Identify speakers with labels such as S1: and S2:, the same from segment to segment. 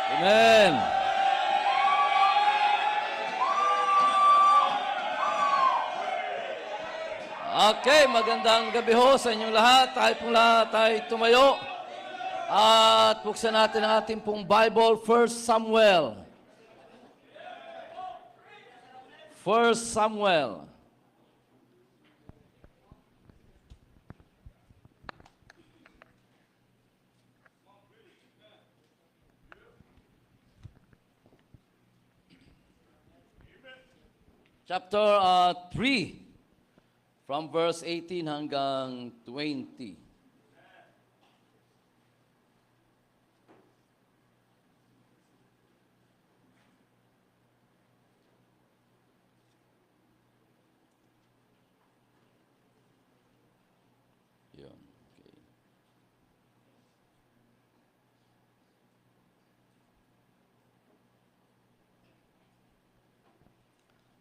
S1: Amen. Okay, magandang gabi ho sa inyong lahat. Tayo pong lahat ay tumayo. At buksan natin ang ating pong Bible, 1 Samuel. 1 Samuel. Chapter 3, from verse 18 hanggang 20. Yun, okay.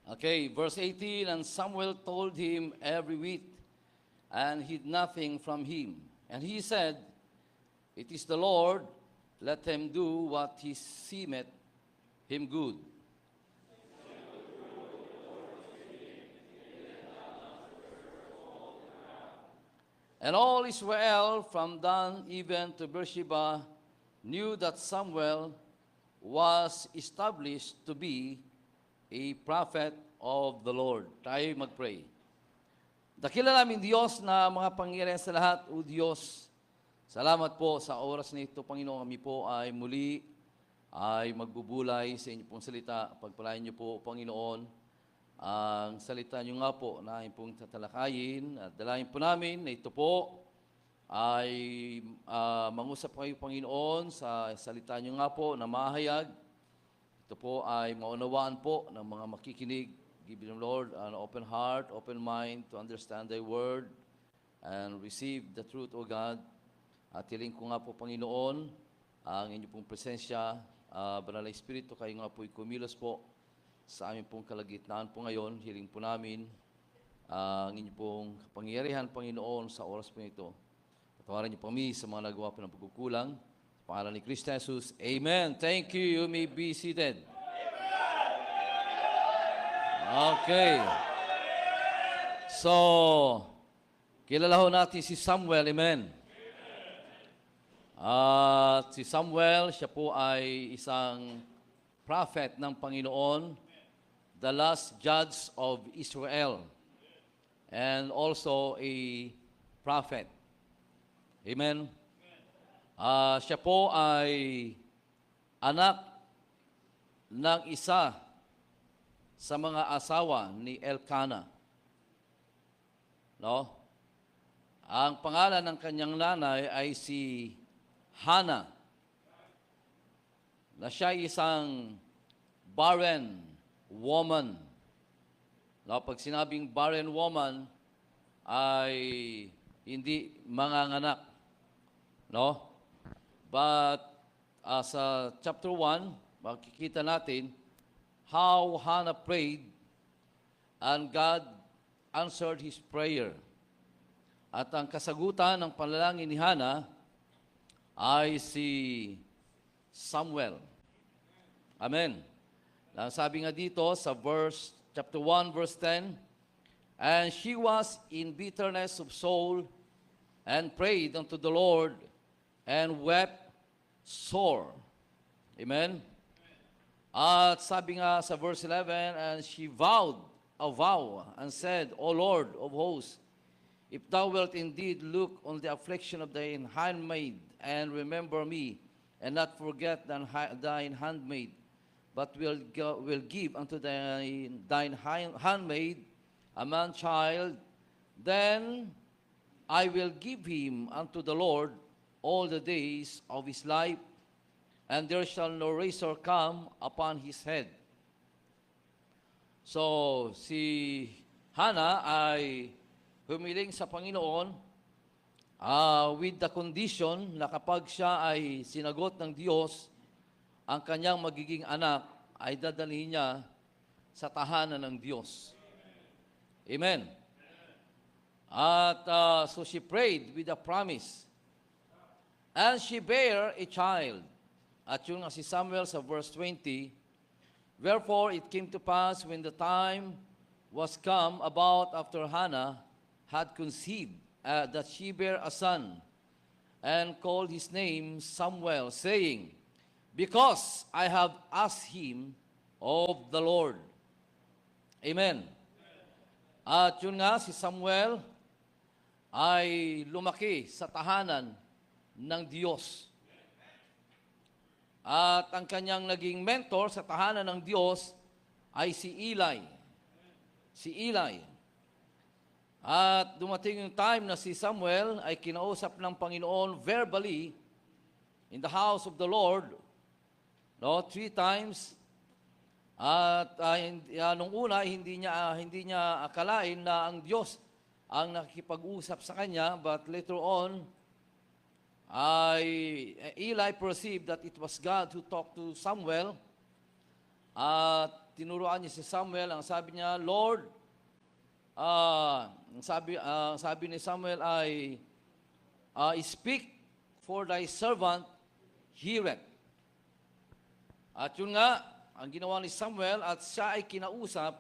S1: Okay, verse 18, and Samuel told him every whit, and hid nothing from him. And he said, It is the Lord, let him do what he seemeth him good. And all Israel, from Dan even to Beersheba, knew that Samuel was established to be a prophet of the Lord. Tayo mag-pray. Dakila namin Diyos na mga pangyarihan sa lahat, O Diyos, salamat po sa oras na ito, Panginoon. Kami po ay muli ay magbubulay sa inyo pong salita. Pagpalain niyo po, Panginoon, ang salita niyo nga po na aming pong tatalakayin at dalahin po namin na ito po ay mangusap kayo, Panginoon, sa salita niyo nga po na mahayag. Ito po ay maunawaan po ng mga makikinig. Give them, Lord, an open heart, open mind to understand Thy word and receive the truth, O God. At hiling ko nga po, Panginoon, ang inyong pong presensya, Banal na Espiritu, kayo nga po'y kumilos po sa aming pong kalagitnaan po ngayon. Hiling po namin ang inyong pong kapangyarihan, Panginoon, sa oras po ito. Patawaran niyo po kami sa mga nagawa po ng pagkukulang. Sa pangalan ni Kristo Jesus, Amen. Thank you. You may be seated. Okay. So, kilala ho natin si Samuel. Amen. At si Samuel, siya po ay isang prophet ng Panginoon, the last judge of Israel, and also a prophet. Amen. Siya po ay anak ng isa sa mga asawa ni Elkanah. No? Ang pangalan ng kanyang nanay ay si Hannah, na siya isang barren woman. No? Pag sinabing barren woman, ay hindi manganganak. No? But sa chapter 1, makikita natin how Hannah prayed and God answered his prayer. At ang kasagutan ng panalangin ni Hannah ay si Samuel. Amen. Sabi nga dito sa chapter 1, verse 10, and she was in bitterness of soul and prayed unto the Lord and wept sore. Amen? At sabi nga sa verse 11, and she vowed a vow and said, O Lord of hosts, if thou wilt indeed look on the affliction of thine handmaid and remember me, and not forget thine handmaid, but will give unto thine handmaid a man-child, then I will give him unto the Lord all the days of his life, and there shall no razor come upon his head. So, si Hannah ay humiling sa Panginoon with the condition na kapag siya ay sinagot ng Diyos, ang kanyang magiging anak ay dadalhin niya sa tahanan ng Diyos. Amen. At so she prayed with a promise. And she bare a child, At yun nga si Samuel sa verse 20, "Wherefore it came to pass when the time was come about after Hannah had conceived, that she bare a son, and called his name Samuel, saying, Because I have asked him of the Lord." Amen. At yun nga, si Samuel ay lumaki sa tahanan ng Diyos. At ang kanyang naging mentor sa tahanan ng Diyos ay si Eli. Si Eli. At dumating yung time na si Samuel ay kinausap ng Panginoon verbally in the house of the Lord, 3 times. At nung una, hindi niya akalain na ang Diyos ang nakikipag-usap sa kanya, but later on, Eli perceived that it was God who talked to Samuel. At tinuruan niya si Samuel, ang sabi niya, "Lord," sabi ni Samuel ay, "Speak, for thy servant heareth." At yun nga, ang ginawa ni Samuel, at siya ay kinausap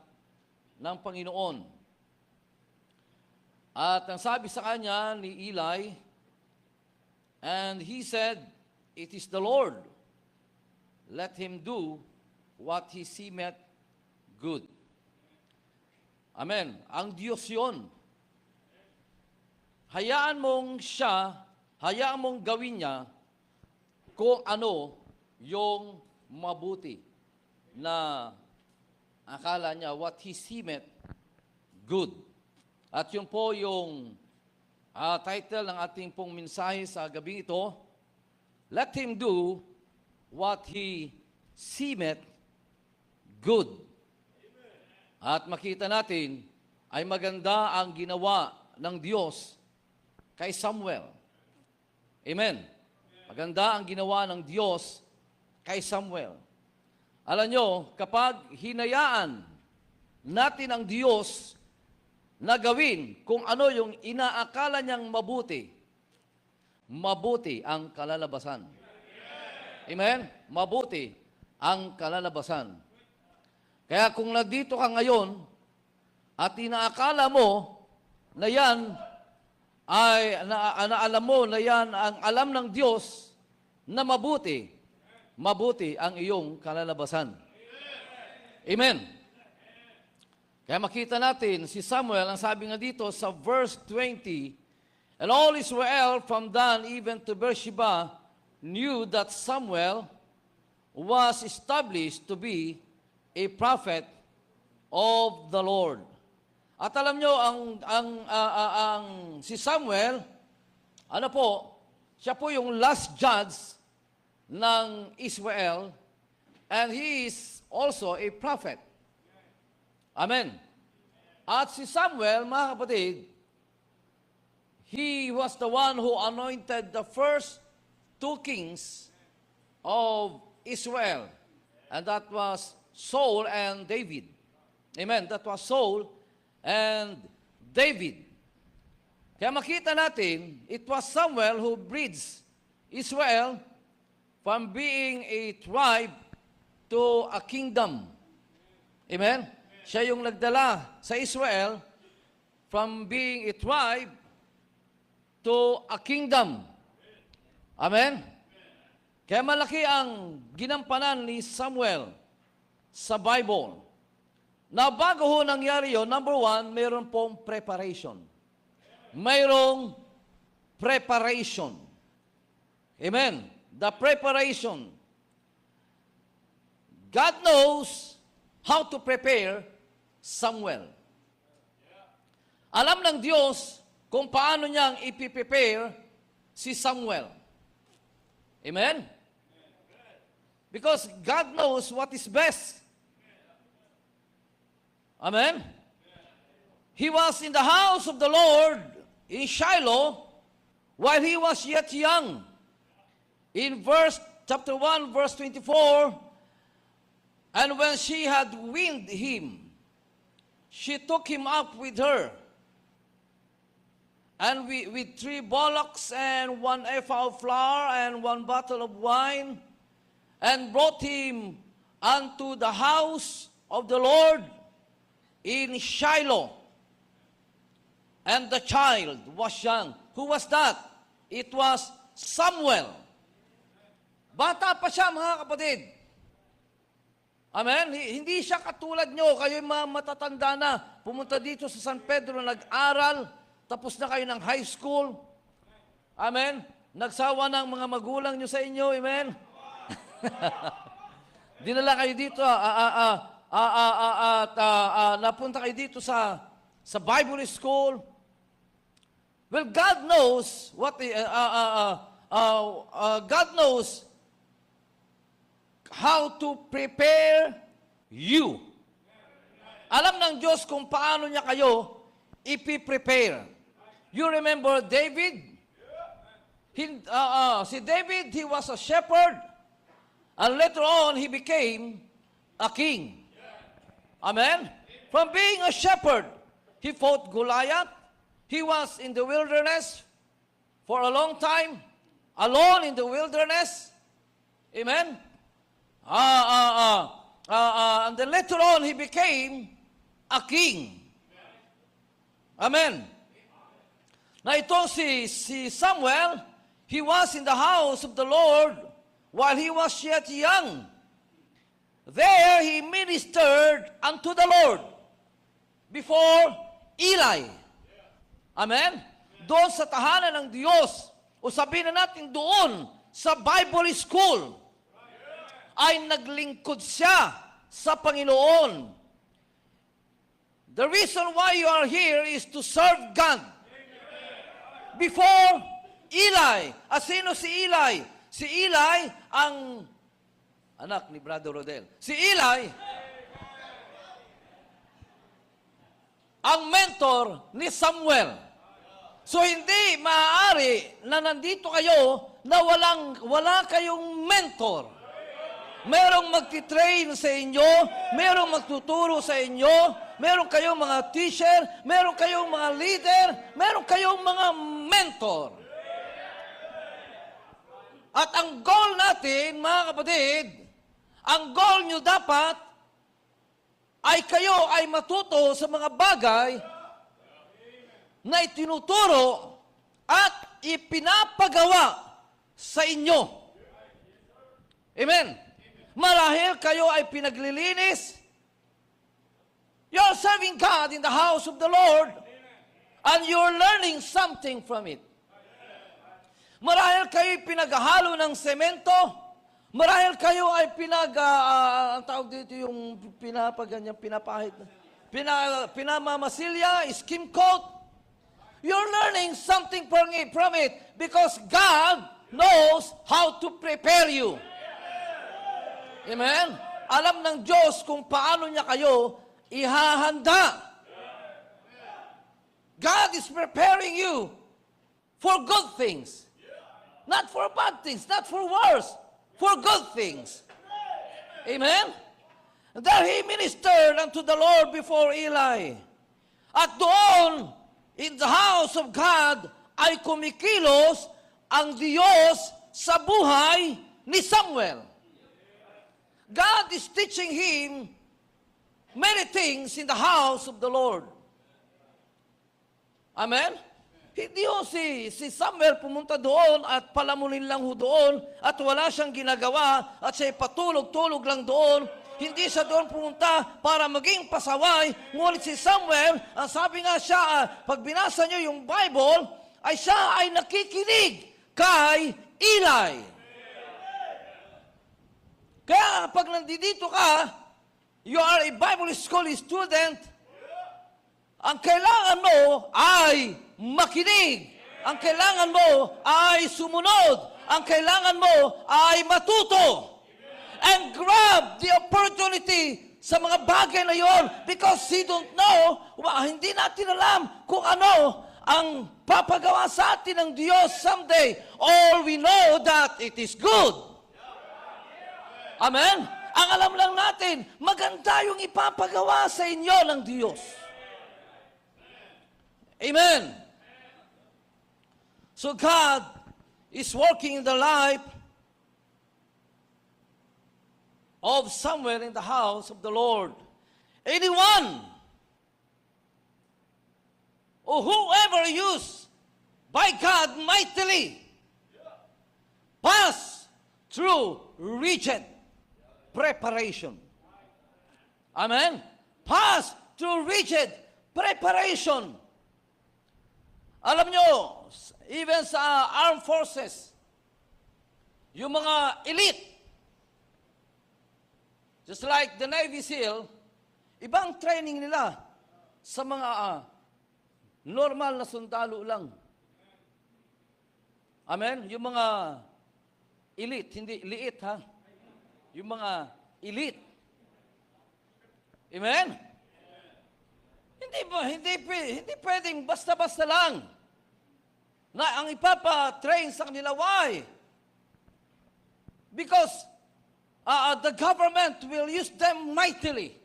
S1: ng Panginoon. At ang sabi sa kanya ni Eli, and he said, "It is the Lord. Let him do what he seemeth good." Amen. Ang Diyos yun. Hayaan mong gawin niya kung ano yung mabuti na akala niya, what he seemeth good. At yun po yung title ng ating pong mensahe sa gabing ito, "Let him do what he seemeth good." At makita natin ay maganda ang ginawa ng Diyos kay Samuel. Amen. Maganda ang ginawa ng Diyos kay Samuel. Alam nyo, kapag hinayaan natin ang Diyos na gawin kung ano yung inaakala niyang mabuti, mabuti ang kalalabasan. Amen? Mabuti ang kalalabasan. Kaya kung nandito ka ngayon at inaakala mo na yan ay, alam mo na yan ang alam ng Diyos na mabuti, mabuti ang iyong kalalabasan. Amen? Kaya makita natin, si Samuel, ang sabi nga dito sa verse 20, "And all Israel from Dan even to Beersheba knew that Samuel was established to be a prophet of the Lord." At alam nyo, si Samuel, siya po yung last judge ng Israel, and he is also a prophet. Amen. At si Samuel, mga kapatid, he was the one who anointed the first 2 kings of Israel. And that was Saul and David. Amen. That was Saul and David. Kaya makita natin, it was Samuel who bridged Israel from being a tribe to a kingdom. Amen. Siya yung nagdala sa Israel from being a tribe to a kingdom. Amen? Kaya malaki ang ginampanan ni Samuel sa Bible. Na bago ho nangyari yun, number 1, mayroon pong preparation. Mayroong preparation. Amen? The preparation. God knows how to prepare Samuel. Alam ng Diyos kung paano niyang ipiprepare si Samuel. Amen? Because God knows what is best. Amen? He was in the house of the Lord in Shiloh while he was yet young. In chapter 1, verse 24, "And when she had weaned him, she took him up with her, and with 3 bullocks and 1 ephah of flour and 1 bottle of wine, and brought him unto the house of the Lord in Shiloh. And the child was young. Who was that? It was Samuel. Bata pa siya, mga kapatid. Amen? Hindi siya katulad nyo. Kayo mga matatanda na. Pumunta dito sa San Pedro, nag-aral. Tapos na kayo ng high school. Amen? Nagsawa ng mga magulang nyo sa inyo. Amen? Dinala kayo dito. Napunta kayo dito sa Bible school. Well, God knows God knows how to prepare you. Alam ng Diyos kung paano niya kayo ipiprepare. You remember David? Si David, he was a shepherd, and later on, he became a king. Amen? From being a shepherd, he fought Goliath. He was in the wilderness for a long time, alone in the wilderness. Amen? And then later on, he became a king. Amen. Na ito si Samuel, he was in the house of the Lord while he was yet young. There he ministered unto the Lord before Eli. Amen? Doon sa tahanan ng Diyos, o sabihin na natin doon sa Bible school, ay naglingkod siya sa Panginoon. The reason why you are here is to serve God. Before Eli. Sino si Eli? Si Eli ang anak ni Brother Rodel. Si Eli ang mentor ni Samuel. So hindi maaari na nandito kayo na wala kayong mentor. Merong magtitrain sa inyo, merong magtuturo sa inyo, meron kayong mga teacher, meron kayong mga leader, meron kayong mga mentor. At ang goal natin, mga kapatid, ang goal nyo dapat ay kayo ay matuto sa mga bagay na itinuturo at ipinapagawa sa inyo. Amen. Marahil kayo ay pinaglilinis. You're serving God in the house of the Lord, and you're learning something from it. Marahil kayo pinaghalo ng semento. Marahil kayo ay ang tawag dito yung pinapahit. Pinamamasilya, skim coat. You're learning something from it because God knows how to prepare you. Amen? Alam ng Diyos kung paano niya kayo ihahanda. God is preparing you for good things. Not for bad things, not for worse, for good things. Amen? And there he ministered unto the Lord before Eli. At doon, in the house of God, ay kumikilos ang Diyos sa buhay ni Samuel. God is teaching him many things in the house of the Lord. Amen? Hindi ho si Samuel pumunta doon at palamunin lang ho doon at wala siyang ginagawa at siya'y patulog-tulog lang doon. Hindi siya doon pumunta para maging pasaway. Ngunit si Samuel, ang sabi nga siya, pag binasa niyo yung Bible, ay siya ay nakikinig kay Eli. Kaya pag nandito ka, you are a Bible school student, ang kailangan mo ay makinig. Ang kailangan mo ay sumunod. Ang kailangan mo ay matuto. And grab the opportunity sa mga bagay na yon because you don't know, hindi natin alam kung ano ang papagawa sa atin ng Diyos someday. All we know that it is good. Amen? Ang alam lang natin, maganda yung ipapagawa sa inyo ng Diyos. Amen? So God is working in the life of somewhere in the house of the Lord. Anyone or whoever used by God mightily pass through rigid preparation. Amen? Pass through rigid preparation. Alam nyo, even sa armed forces, yung mga elite, just like the Navy SEAL, ibang training nila sa mga normal na sundalo lang. Amen? Yung mga elite, hindi liit ha. Yung mga elite. Amen? Hindi pwedeng basta-basta lang na ang ipapa-train sa kanila. Why? Because the government will use them mightily.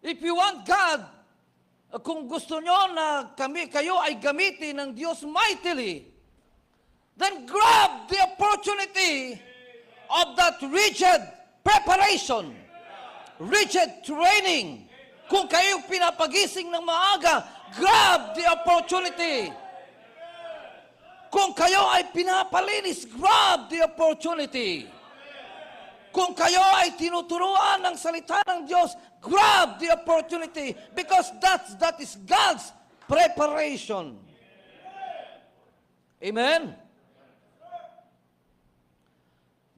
S1: If you want God, kung gusto nyo na kayo ay gamitin ng Diyos mightily, then grab the opportunity of that rigid preparation, rigid training. Kung kayo pinapagising ng maaga, grab the opportunity. Kung kayo ay pinapalinis, grab the opportunity. Kung kayo ay tinuturuan ng salita ng Diyos, grab the opportunity because that is God's preparation. Amen?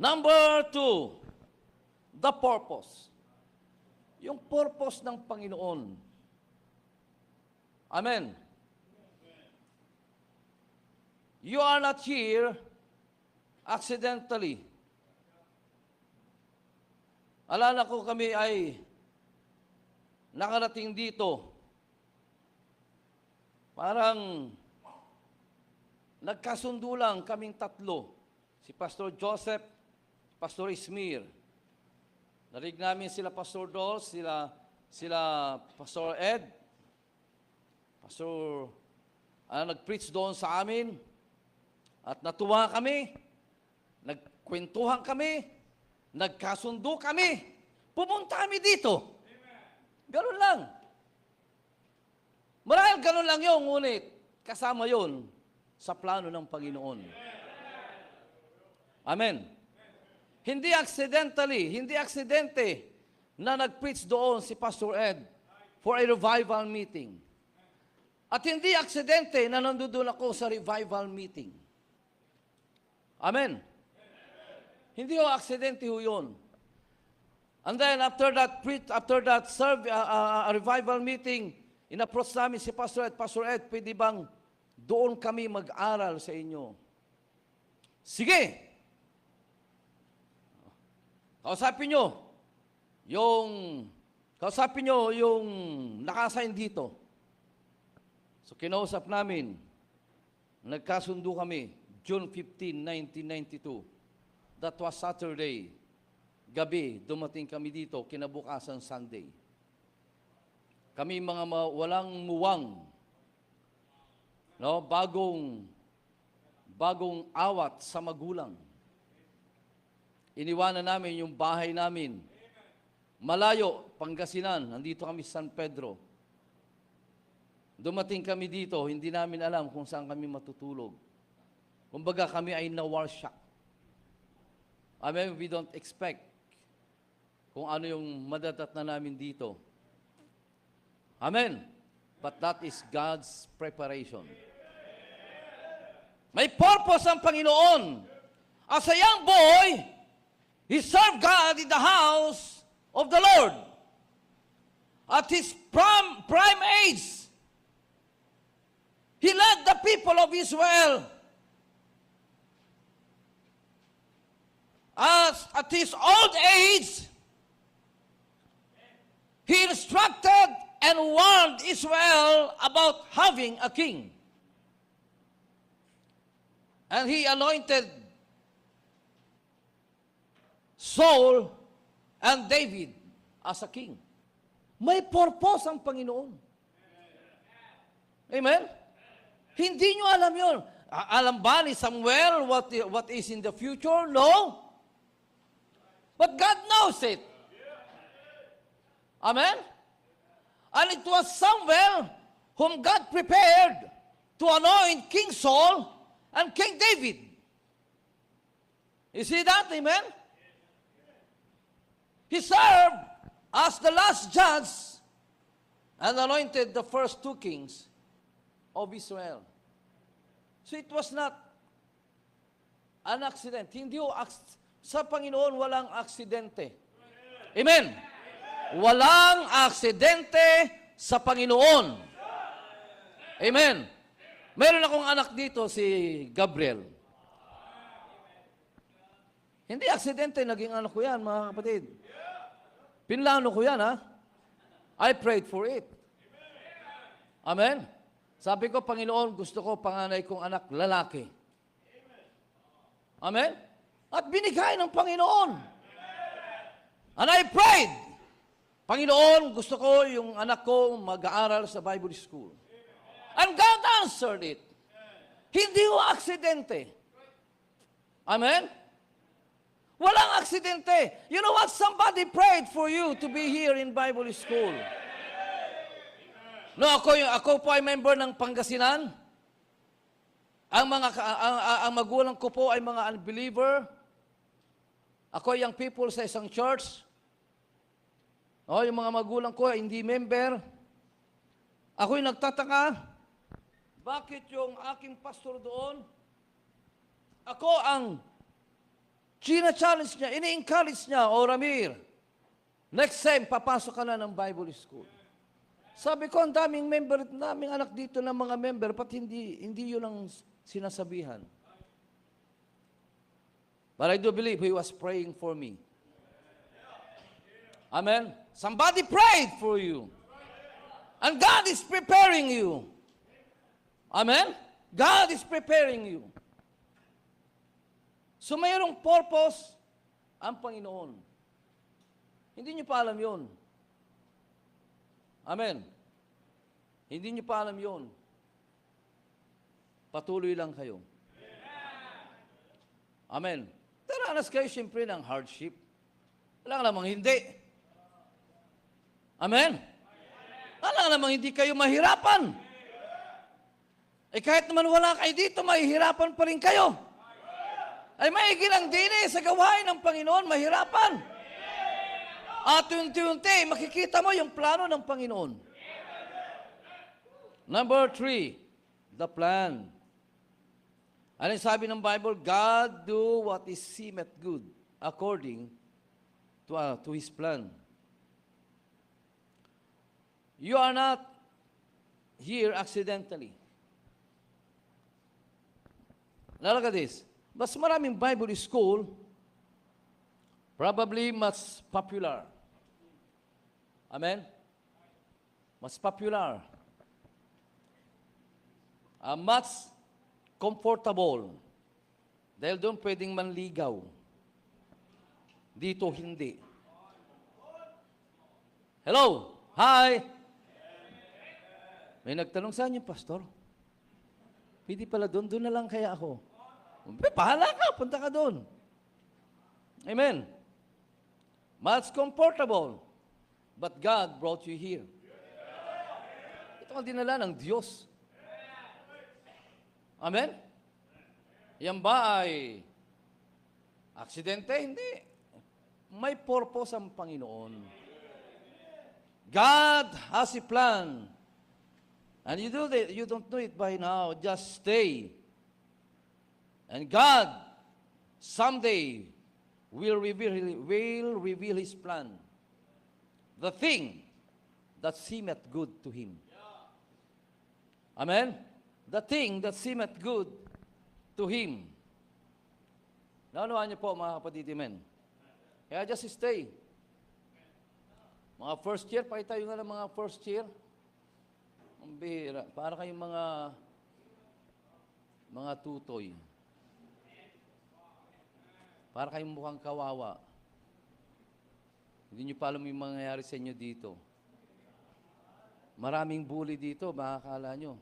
S1: Number 2, the purpose. Yung purpose ng Panginoon. Amen. You are not here accidentally. Alala ko kami ay nakarating dito. Parang nagkasundo lang kaming tatlo. Si Pastor Joseph, Pastor Ismir. Narinig namin sila Pastor Dol, sila Pastor Ed. Pastor, nag-preach doon sa amin. At natuwa kami. Nagkwentuhan kami. Nagkasundo kami. Pumunta kami dito. Ganun lang. Marahil ganun lang yun, ngunit kasama yun sa plano ng Panginoon. Amen. Hindi aksidente na nag-preach doon si Pastor Ed for a revival meeting. At hindi aksidente na nandoon ako sa revival meeting. Amen. Hindi ho aksidente ho yun. And then after that revival meeting, in-approach namin si Pastor Ed, pwede bang doon kami mag-aral sa inyo? Sige! Kausapin nyo yung naka-assign dito. So kinausap namin, nagkasundo kami, June 15, 1992. That was Saturday. Gabi, dumating kami dito, kinabukasan Sunday. Kami mga walang muwang, no? bagong awat sa magulang. Iniwanan namin yung bahay namin. Malayo, Pangasinan, nandito kami sa San Pedro. Dumating kami dito, hindi namin alam kung saan kami matutulog. Kumbaga kami ay na-war shock. We don't expect kung ano yung madadat na namin dito. Amen. But that is God's preparation. May purpose ang Panginoon. As a young boy, he served God in the house of the Lord. At his prime age, he led the people of Israel. At his old age, he instructed and warned Israel about having a king. And he anointed Saul and David as a king. May purpose ang Panginoon. Amen? Hindi nyo alam yun. Alam ba ni Samuel what is in the future? No. But God knows it. Amen? And it was Samuel whom God prepared to anoint King Saul and King David. You see that? Amen? He served as the last judge and anointed the first two kings of Israel. So it was not an accident. Hindi sa Panginoon walang aksidente. Amen? Walang aksidente sa Panginoon. Amen? Meron akong anak dito, si Gabriel. Hindi aksidente, naging anak ko yan, mga kapatid. Pinlano ko yan, ha? I prayed for it. Amen? Sabi ko, Panginoon, gusto ko panganay kong anak, lalaki. Amen? At binigay ng Panginoon. And I prayed, Panginoon, gusto ko yung anak ko mag-aaral sa Bible school. And God answered it. Hindi ho aksidente. Amen? Walang aksidente. You know what? Somebody prayed for you to be here in Bible school. No, ako po ay member ng Pangasinan. Ang magulang ko po ay mga unbeliever. Ako ay young people sa isang church. No, yung mga magulang ko ay hindi member. Ako'y nagtataka, bakit yung aking pastor doon, ako ang china-challenge niya, ini-encourage niya, Ramir, next time, papasok ka na ng Bible school. Sabi ko, ang daming member, daming anak dito ng mga member, pat hindi yun ang sinasabihan. But I do believe he was praying for me. Amen? Somebody prayed for you. And God is preparing you. Amen? God is preparing you. So mayroong purpose ang Panginoon. Hindi niyo pa alam yun. Amen? Hindi niyo pa alam yun. Patuloy lang kayo. Amen? Taranas kayo siyempre ng hardship. Wala namang hindi. Amen? Wala namang hindi kayo mahirapan. Eh kahit naman wala kayo dito, mahihirapan pa rin kayo. Ay maigilang din sa gawain ng Panginoon, mahirapan. At unti-unti, makikita mo yung plano ng Panginoon. Number 3, the plan. Ano sabi ng Bible? God do what is seemeth good according to His plan. You are not here accidentally. Now look at this. Mas maraming Bible school, probably mas popular. Amen? Mas popular. Mas comfortable. Dahil doon pwedeng manligaw. Dito hindi. Hello? Hi? May nagtanong sa inyo, Pastor. Pwede pala doon na lang kaya ako. Pahala ka, punta ka doon. Amen. Mas comfortable. But God brought you here. Ito ang dinala ng Diyos. Amen? Yan ba ay aksidente? Hindi. May purpose ang Panginoon. God has a plan. And you don't know it by now. Just stay. And God, someday, will reveal His plan. The thing that seemeth good to Him. Amen? The thing that seemeth good to Him. Naunawaan niyo po, mga kapatid, amen? Kaya just stay. Mga first year, pakitayo nga ng mga first year. Ang bihira. Para kayong mga tutoy. Para kayong mukhang kawawa. Hindi nyo pa alam yung mangyayari sa inyo dito. Maraming bully dito, makakala nyo.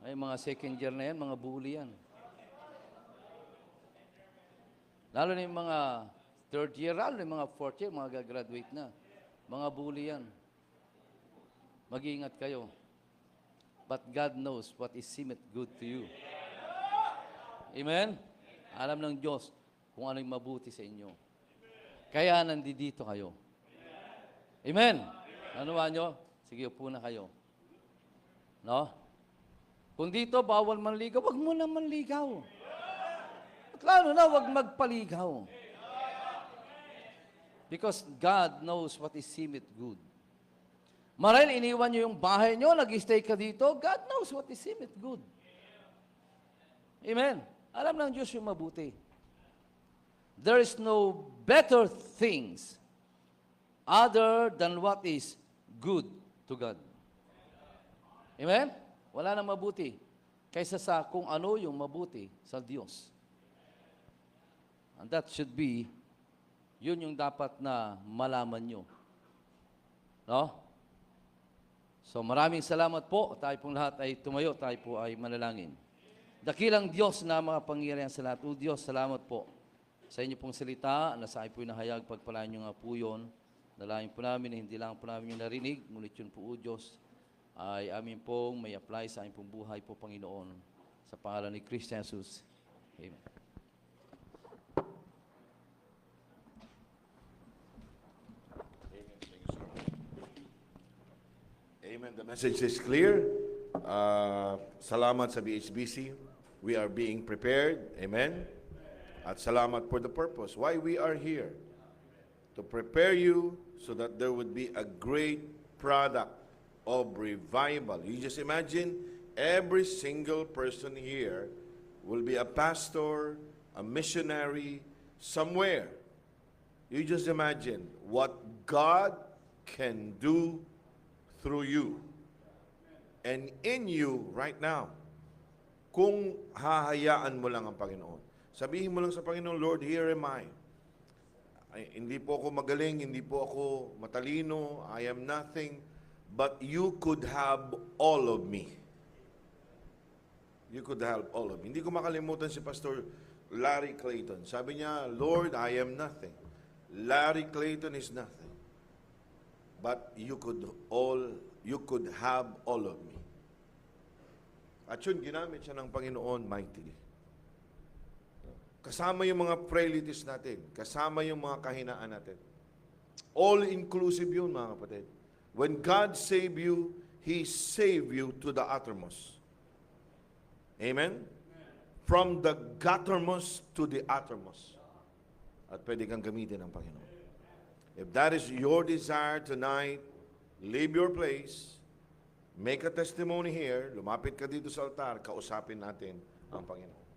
S1: Ay, mga second year na yan, mga bully yan. Lalo na yung mga third year, lalo na yung mga fourth year, mga gagraduate na. Mga bully yan. Mag-iingat kayo. But God knows what is seemeth good to you. Amen? Alam ng Diyos kung ano yung mabuti sa inyo. Kaya nandito kayo. Amen? Ano ba nyo? Sige, upo na kayo. No? Kung dito, bawal manligaw, wag mo na manligaw. At lalo na, wag magpaligaw. Because God knows what is seemeth good. Marahil iniwan nyo yung bahay nyo, nag-stay ka dito, God knows what is seemeth good. Amen. Alam ng Diyos yung mabuti. There is no better things other than what is good to God. Amen? Wala nang mabuti kaysa sa kung ano yung mabuti sa Diyos. And that should be, yun yung dapat na malaman nyo. No? So maraming salamat po. Tayo pong lahat ay tumayo. Tayo po ay manalangin. Dakilang Diyos na mga pangyarihan sa lahat. O Diyos, salamat po sa inyo pong salita na sa akin po'y nahayag. Pagpalaan nyo nga po yun. Nalahin po namin na hindi lang po namin yung narinig. Ngunit yun po, O Diyos, ay amin pong may apply sa amin pong buhay po, Panginoon. Sa pangalan ni Kristo Jesus. Amen.
S2: Amen. The message is clear. Salamat sa BHBC. We are being prepared. Amen. At salamat for the purpose. Why we are here. To prepare you so that there would be a great product of revival. You just imagine every single person here will be a pastor, a missionary, somewhere. You just imagine what God can do through you and in you right now. Kung hahayaan mo lang ang Panginoon. Sabihin mo lang sa Panginoon, Lord, here am I. Hindi po ako magaling, hindi po ako matalino, I am nothing, but you could have all of me. You could have all of me. Hindi ko makalimutan si Pastor Larry Clayton. Sabi niya, Lord, I am nothing. Larry Clayton is nothing. But you could have all of me. At yun, ginamit siya ng Panginoon mightily. Kasama yung mga frailties natin. Kasama yung mga kahinaan natin. All-inclusive yun, mga kapatid. When God save you, He save you to the uttermost. Amen? From the guttermost to the uttermost. At pwede kang gamitin ng Panginoon. If that is your desire tonight, leave your place, make a testimony here, lumapit ka dito sa altar, kausapin natin ang Panginoon.